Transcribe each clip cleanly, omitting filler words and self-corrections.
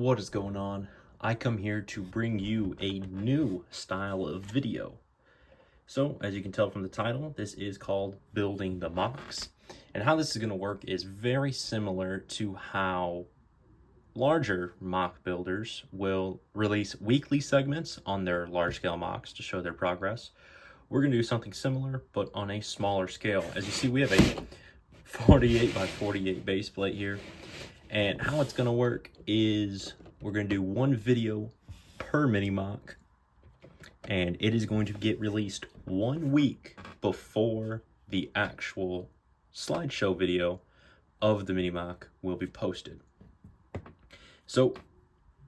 What is going on? I come here to bring you a new style of video. So, as you can tell from the title, this is called Building the MOCs. And how this is going to work is very similar to how larger MOC builders will release weekly segments on their large-scale MOCs to show their progress. We're going to do something similar, but on a smaller scale. As you see, we have a 48 by 48 base plate here. And how it's going to work is we're going to do one video per mini MOC, and it is going to get released 1 week before the actual slideshow video of the mini MOC will be posted. So,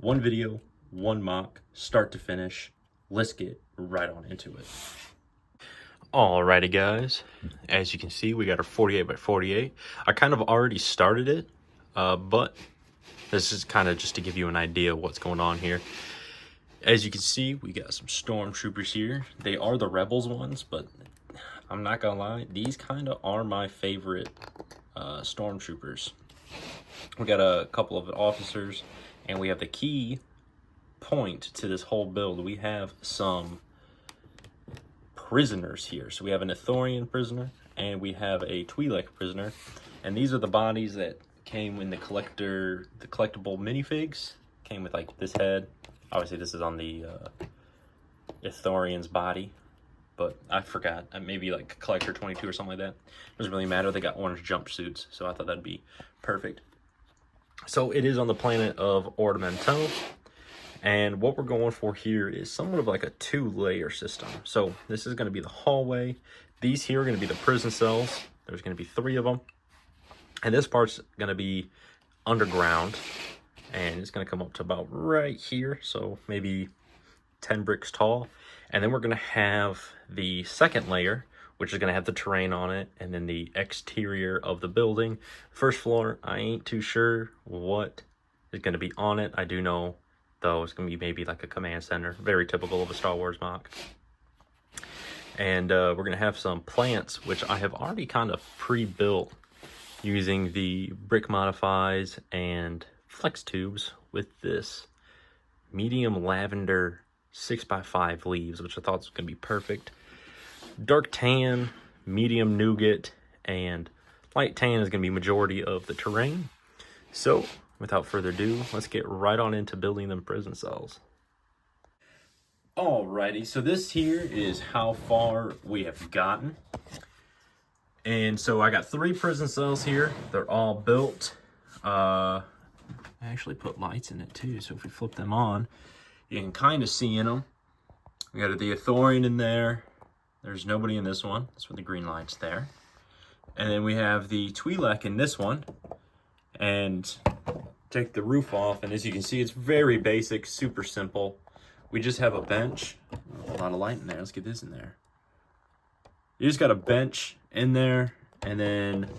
one video, one MOC, start to finish. Let's get right on into it. Alrighty guys, as you can see, we got our 48 by 48. I kind of already started it, but this is kind of just to give you an idea of what's going on here. As you can see, we got some stormtroopers here. They are the Rebels ones, but I'm not gonna lie, these kind of are my favorite stormtroopers. We got a couple of officers, and we have the key point to this whole build. We have some prisoners here. So we have an Ithorian prisoner, and we have a Twi'lek prisoner, and these are the bodies that came in the collectible minifigs. Came with like this head. Obviously this is on the Ithorian's body, but I forgot, maybe like collector 22 or something like that. Doesn't really matter. They got orange jumpsuits, so I thought that'd be perfect. So it is on the planet of Ord Mantell, and what we're going for here is somewhat of like a 2-layer system. So this is going to be the hallway. These here are going to be the prison cells. There's going to be 3 of them. And this part's going to be underground, and it's going to come up to about right here, so maybe 10 bricks tall. And then we're going to have the second layer, which is going to have the terrain on it, and then the exterior of the building. First floor, I ain't too sure what is going to be on it. I do know, though, it's going to be maybe like a command center, very typical of a Star Wars MOC. And we're going to have some plants, which I have already kind of pre-built using the brick modifies and flex tubes with this medium lavender 6x5 leaves, which I thought was going to be perfect. Dark tan, medium nougat, and light tan is going to be majority of the terrain. So without further ado, let's get right on into building them prison cells. Alrighty, so this here is how far we have gotten. And so I got 3 prison cells here. They're all built. I actually put lights in it too, so if we flip them on, you can kind of see in them. We got the Ithorian in there. There's nobody in this one. That's where the green light's there. And then we have the Twi'lek in this one. And take the roof off, and as you can see, it's very basic, super simple. We just have a bench. A lot of light in there. Let's get this in there. You just got a bench in there, and then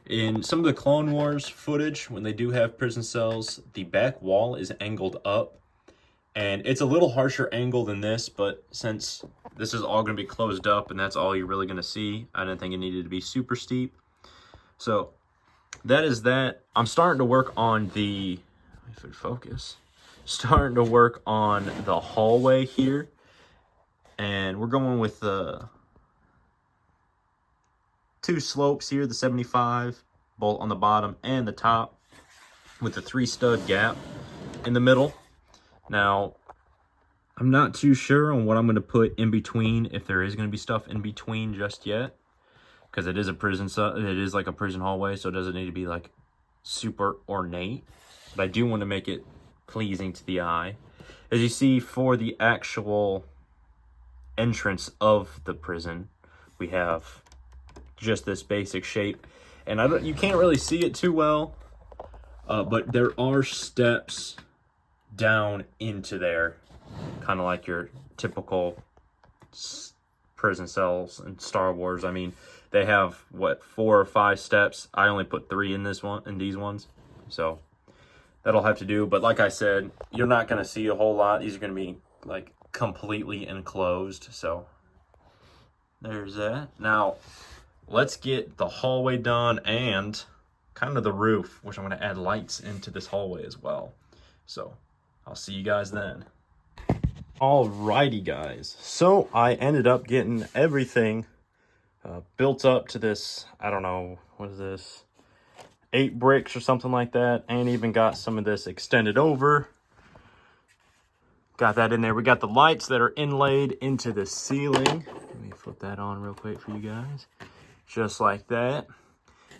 in some of the Clone Wars footage, when they do have prison cells, the back wall is angled up, and it's a little harsher angle than this, but since this is all going to be closed up and that's all you're really going to see, I didn't think it needed to be super steep. So that is that. I'm starting to work on the, if it focus, starting to work on the hallway here, and we're going with the 2 slopes here, the 75 bolt on the bottom and the top, with the 3 stud gap in the middle. Now, I'm not too sure on what I'm going to put in between, if there is going to be stuff in between just yet, because it is a prison, it is like a prison hallway, so it doesn't need to be like super ornate, but I do want to make it pleasing to the eye. As you see, for the actual entrance of the prison, we have just this basic shape, and you can't really see it too well, but there are steps down into there, kind of like your typical prison cells in Star Wars. I mean, they have what, 4 or 5 steps. I only put 3 in this one, in these ones, so that'll have to do. But like I said, you're not going to see a whole lot. These are going to be like completely enclosed, so there's that. Now let's get the hallway done and kind of the roof, which I'm going to add lights into this hallway as well. So I'll see you guys then. Alrighty guys, so I ended up getting everything built up to this, I don't know, what is this, 8 bricks or something like that, and even got some of this extended over. Got that in there. We got the lights that are inlaid into the ceiling. Let me flip that on real quick for you guys. Just like that.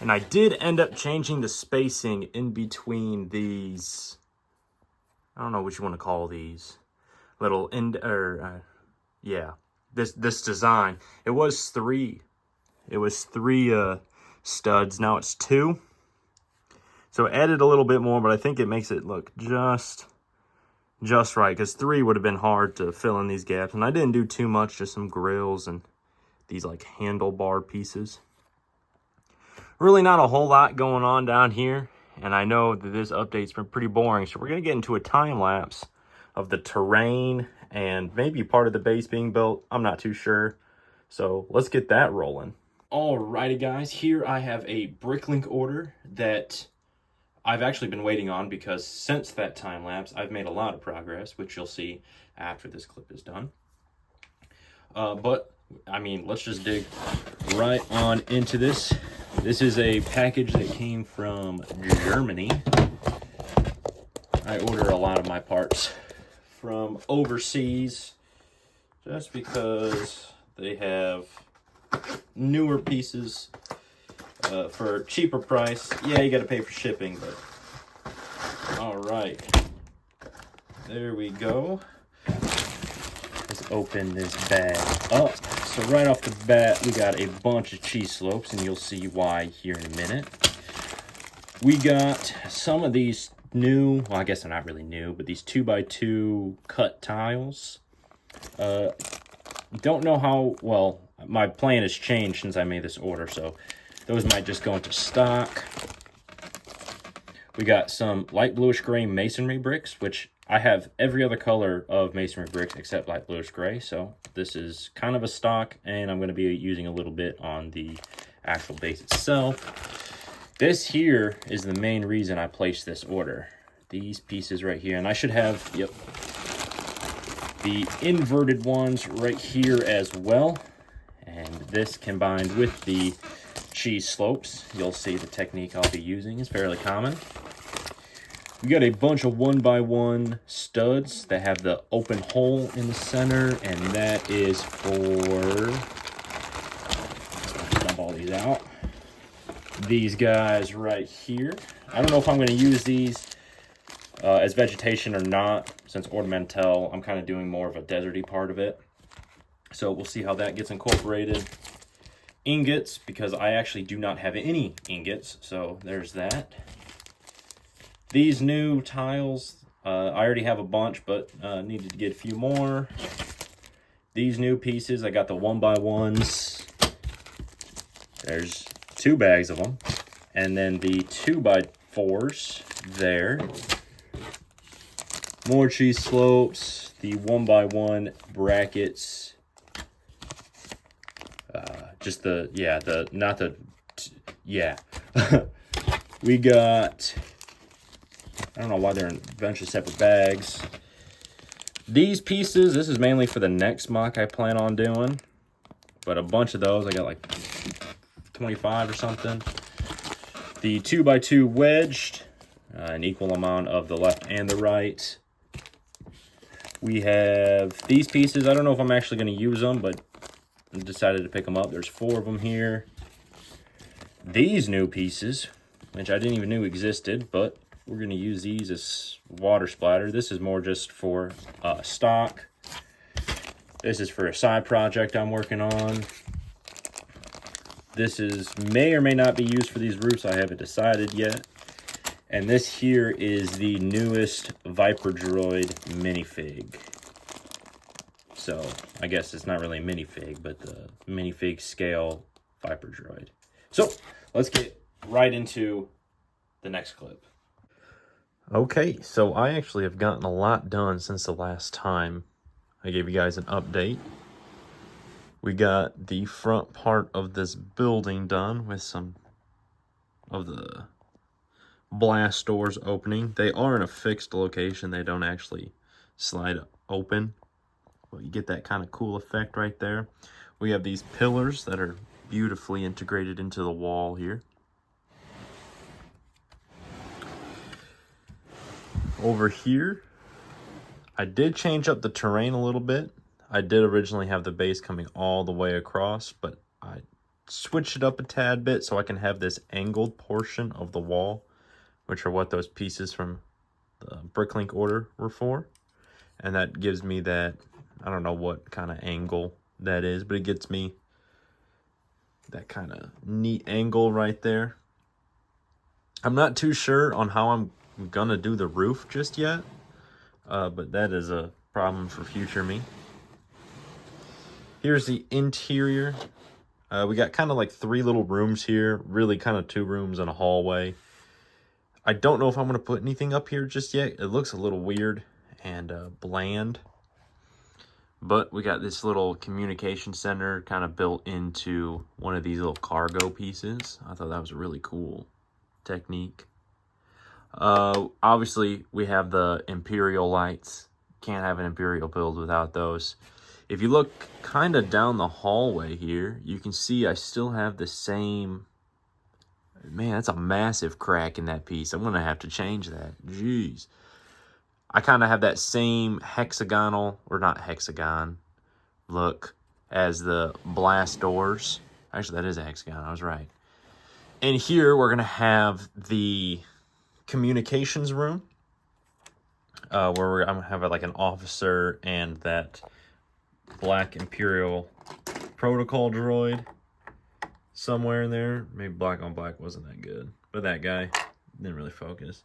And I did end up changing the spacing in between these, I don't know what you want to call these, little this design. It was 3 studs, now it's 2. So I added a little bit more, but I think it makes it look just right, because 3 would have been hard to fill in these gaps. And I didn't do too much, just some grills and these like handlebar pieces. Really not a whole lot going on down here, and I know that this update's been pretty boring, so we're going to get into a time lapse of the terrain and maybe part of the base being built. I'm not too sure, so let's get that rolling. Alrighty guys, here I have a Bricklink order that I've actually been waiting on, because since that time lapse I've made a lot of progress, which you'll see after this clip is done. But I mean, let's just dig right on into this. This is a package that came from Germany. I order a lot of my parts from overseas just because they have newer pieces for a cheaper price. Yeah, you got to pay for shipping, but all right. There we go. Let's open this bag up. So right off the bat, we got a bunch of cheese slopes, and you'll see why here in a minute. We got some of these new, well, I guess they're not really new, but these 2x2 cut tiles. Don't know how, well, my plan has changed since I made this order, so those might just go into stock. We got some light bluish gray masonry bricks, which I have every other color of masonry bricks except light bluish gray, so this is kind of a stock, and I'm going to be using a little bit on the actual base itself. This here is the main reason I placed this order. These pieces right here, and I should have, yep, the inverted ones right here as well, and this combined with the cheese slopes. You'll see the technique I'll be using is fairly common. We got a bunch of 1x1 studs that have the open hole in the center, and that is for, let's dump all these out. These guys right here. I don't know if I'm going to use these as vegetation or not, since Ord Mantell, I'm kind of doing more of a deserty part of it. So we'll see how that gets incorporated. Ingots, because I actually do not have any ingots, so there's that. These new tiles, I already have a bunch, but needed to get a few more. These new pieces, I got the 1x1s. There's 2 bags of them. And then the 2x4s there. More cheese slopes, the 1x1 brackets. Just the, yeah, the, not the, yeah. We got, I don't know why they're in a bunch of separate bags. These pieces, this is mainly for the next mock I plan on doing. But a bunch of those, I got like 25 or something. The 2x2 wedged, an equal amount of the left and the right. We have these pieces. I don't know if I'm actually going to use them, but I decided to pick them up. There's 4 of them here. These new pieces, which I didn't even know existed, but we're going to use these as water splatter. This is more just for stock. This is for a side project I'm working on. This is may or may not be used for these roofs. I haven't decided yet. And this here is the newest Viper Droid minifig. So I guess it's not really a minifig, but the minifig scale Viper Droid. So let's get right into the next clip. Okay, so I actually have gotten a lot done since the last time I gave you guys an update. We got the front part of this building done with some of the blast doors opening. They are in a fixed location. They don't actually slide open. But you get that kind of cool effect right there. We have these pillars that are beautifully integrated into the wall here. Over here, I did change up the terrain a little bit. I did originally have the base coming all the way across, but I switched it up a tad bit so I can have this angled portion of the wall, which are what those pieces from the Bricklink order were for. And that gives me that, I don't know what kind of angle that is, but it gets me that kind of neat angle right there. I'm not too sure on how I'm gonna do the roof just yet, but that is a problem for future me. Here's the interior. We got kind of like 3 little rooms here, really kind of 2 rooms and a hallway. I don't know if I'm gonna put anything up here just yet. It looks a little weird and bland. But we got this little communication center kind of built into one of these little cargo pieces. I thought that was a really cool technique. Obviously, we have the Imperial lights. Can't have an Imperial build without those. If you look kind of down the hallway here, you can see I still have the same... Man, that's a massive crack in that piece. I'm going to have to change that. Jeez. I kind of have that same hexagonal, or not hexagon, look as the blast doors. Actually, that is a hexagon. I was right. And here we're going to have the communications room, where I'm going to have like an officer and that black Imperial protocol droid somewhere in there. Maybe black on black wasn't that good, but that guy didn't really focus.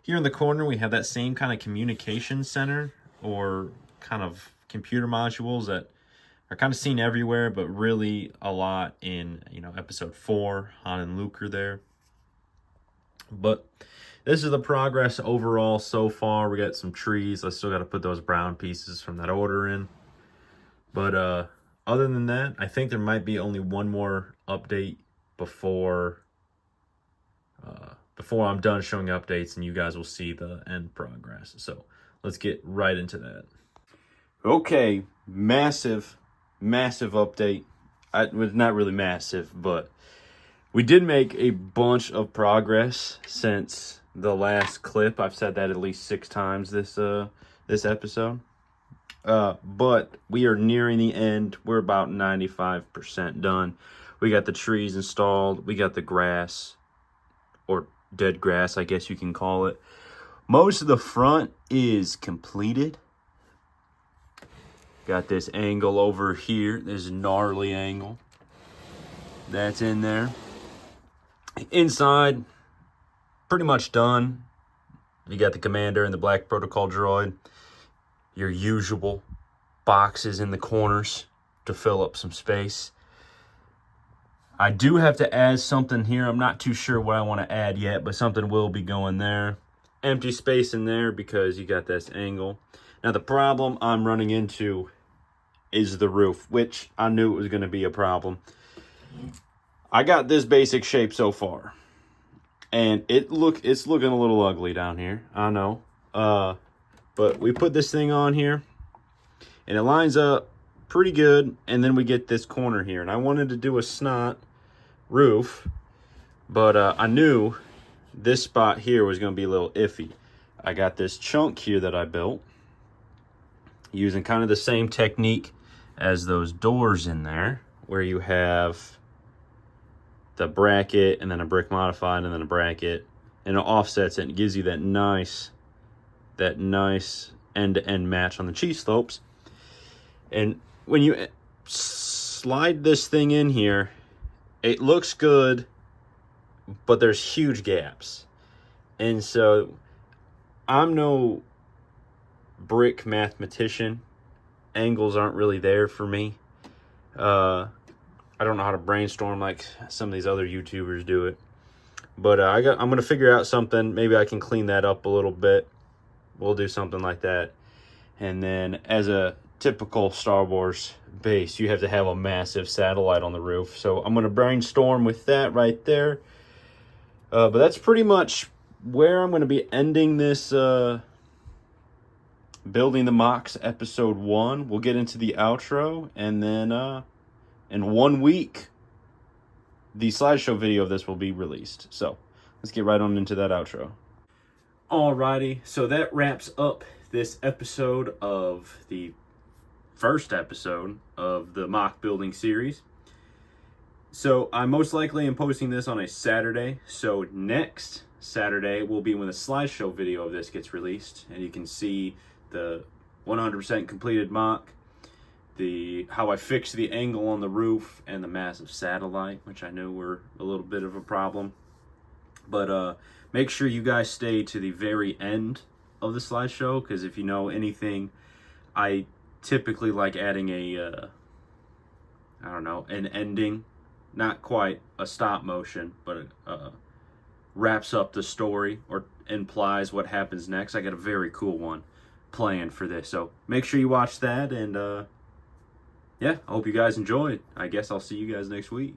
Here in the corner, we have that same kind of communication center, or kind of computer modules that are kind of seen everywhere, but really a lot in, you know, episode 4, Han and Luke are there. But this is the progress overall so far. We got some trees. I still got to put those brown pieces from that order in. But other than that, I think there might be only one more update before I'm done showing updates, and you guys will see the end progress. So let's get right into that. Okay, massive update. It was not really massive, but we did make a bunch of progress since the last clip. I've said that at least 6 times this episode. But we are nearing the end. We're about 95% done. We got the trees installed. We got the grass, or dead grass, I guess you can call it. Most of the front is completed. Got this angle over here. This gnarly angle. That's in there. Inside, pretty much done. You got the commander and the black protocol droid. Your usual boxes in the corners to fill up some space. I do have to add something here. I'm not too sure what I want to add yet, but something will be going there. Empty space in there because you got this angle. Now the problem I'm running into is the roof, which I knew it was going to be a problem. I got this basic shape so far, and it's looking a little ugly down here. I know. But we put this thing on here, and it lines up pretty good, and then we get this corner here. And I wanted to do a snot roof, but I knew this spot here was going to be a little iffy. I got this chunk here that I built using kind of the same technique as those doors in there, where you have the bracket and then a brick modified and then a bracket, and it offsets it and gives you that nice end-to-end match on the cheese slopes. And when you slide this thing in here, it looks good, but there's huge gaps. And so I'm no brick mathematician. Angles aren't really there for me. I don't know how to brainstorm like some of these other YouTubers do it. But I'm going to figure out something. Maybe I can clean that up a little bit. We'll do something like that. And then as a typical Star Wars base, you have to have a massive satellite on the roof. So I'm going to brainstorm with that right there. But that's pretty much where I'm going to be ending this Building the MOCs episode 1. We'll get into the outro, and then in 1 week, the slideshow video of this will be released. So let's get right on into that outro. Alrighty, so that wraps up this episode of the first episode of the MOC building series. So I most likely am posting this on a Saturday. So next Saturday will be when the slideshow video of this gets released, and you can see the 100% completed MOC, how I fixed the angle on the roof, and the massive satellite, which I know were a little bit of a problem. But make sure you guys stay to the very end of the slideshow, because if you know anything, I typically like adding a I don't know, an ending, not quite a stop motion, but wraps up the story or implies what happens next. I got a very cool one planned for this, so make sure you watch that. And yeah, I hope you guys enjoyed. I guess I'll see you guys next week.